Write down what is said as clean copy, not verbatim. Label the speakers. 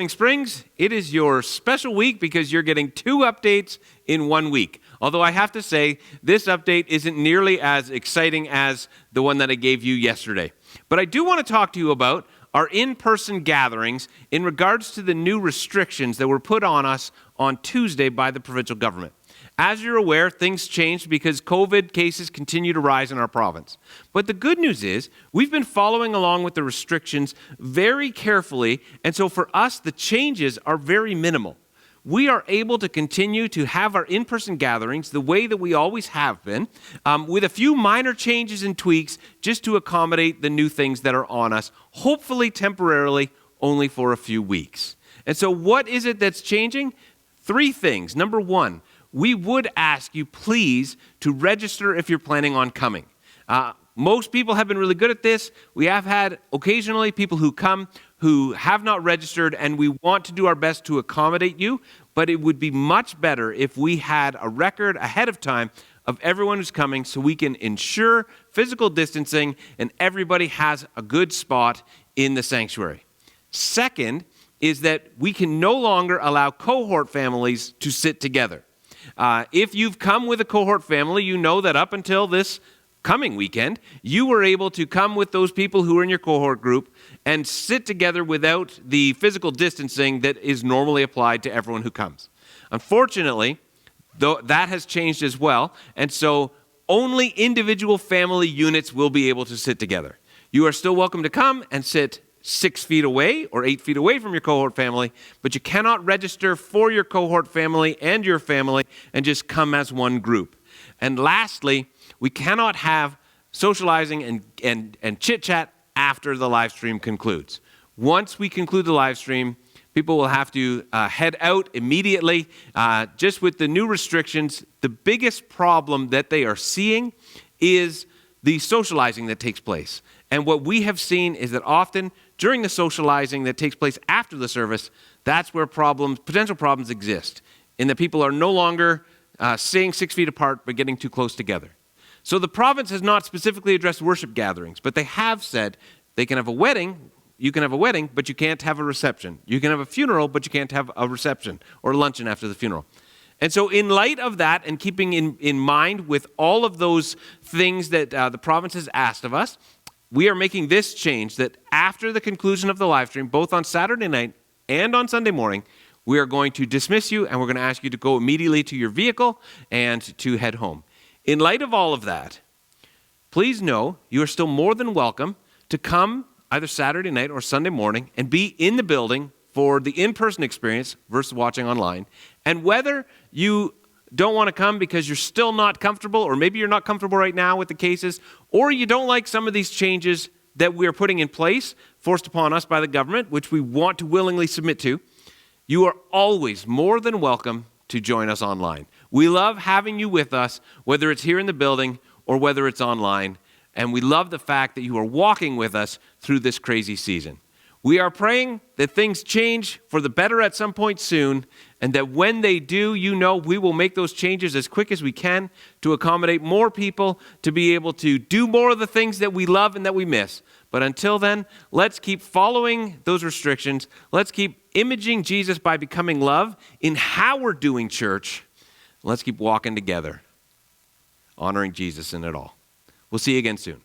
Speaker 1: Dripping Springs, it is your special week because you're getting 2 updates in 1 week. Although I have to say, this update isn't nearly as exciting as the one that I gave you yesterday. But I do want to talk to you about our in-person gatherings in regards to the new restrictions that were put on us on Tuesday by the provincial government. As you're aware, things changed because COVID cases continue to rise in our province. But the good news is, we've been following along with the restrictions very carefully, and so for us, the changes are very minimal. We are able to continue to have our in-person gatherings the way that we always have been, with a few minor changes and tweaks just to accommodate the new things that are on us, hopefully temporarily, only for a few weeks. And so what is it that's changing? 3 things. Number 1, we would ask you, please, to register if you're planning on coming. Most people have been really good at this. We have had occasionally people who come who have not registered, and we want to do our best to accommodate you, but it would be much better if we had a record ahead of time of everyone who's coming so we can ensure physical distancing and everybody has a good spot in the sanctuary. Second is that we can no longer allow cohort families to sit together. If you've come with a cohort family, you know that up until this coming weekend, you were able to come with those people who are in your cohort group and sit together without the physical distancing that is normally applied to everyone who comes. Unfortunately, though, that has changed as well, and so only individual family units will be able to sit together. You are still welcome to come and sit 6 feet away or 8 feet away from your cohort family, but you cannot register for your cohort family and just come as one group. And lastly, we cannot have socializing and chit-chat after the live stream concludes. Once we conclude the live stream, people will have to head out immediately. Just with the new restrictions, the biggest problem that they are seeing is the socializing that takes place. And what we have seen is that often during the socializing that takes place after the service, that's where potential problems exist, in that people are no longer staying 6 feet apart but getting too close together. So the province has not specifically addressed worship gatherings, but they have said they can have a wedding, you can have a wedding, but you can't have a reception. You can have a funeral, but you can't have a reception or luncheon after the funeral. And so in light of that and keeping in mind with all of those things that the province has asked of us, we are making this change that after the conclusion of the live stream, both on Saturday night and on Sunday morning, we are going to dismiss you and we're going to ask you to go immediately to your vehicle and to head home. In light of all of that, please know you are still more than welcome to come either Saturday night or Sunday morning and be in the building for the in-person experience versus watching online. And whether you don't want to come because you're still not comfortable, or maybe you're not comfortable right now with the cases, or you don't like some of these changes that we are putting in place, forced upon us by the government, which we want to willingly submit to, you are always more than welcome to join us online. We love having you with us, whether it's here in the building or whether it's online, and we love the fact that you are walking with us through this crazy season. We are praying that things change for the better at some point soon, and that when they do, you know we will make those changes as quick as we can to accommodate more people, to be able to do more of the things that we love and that we miss. But until then, let's keep following those restrictions. Let's keep imaging Jesus by becoming love in how we're doing church. Let's keep walking together, honoring Jesus in it all. We'll see you again soon.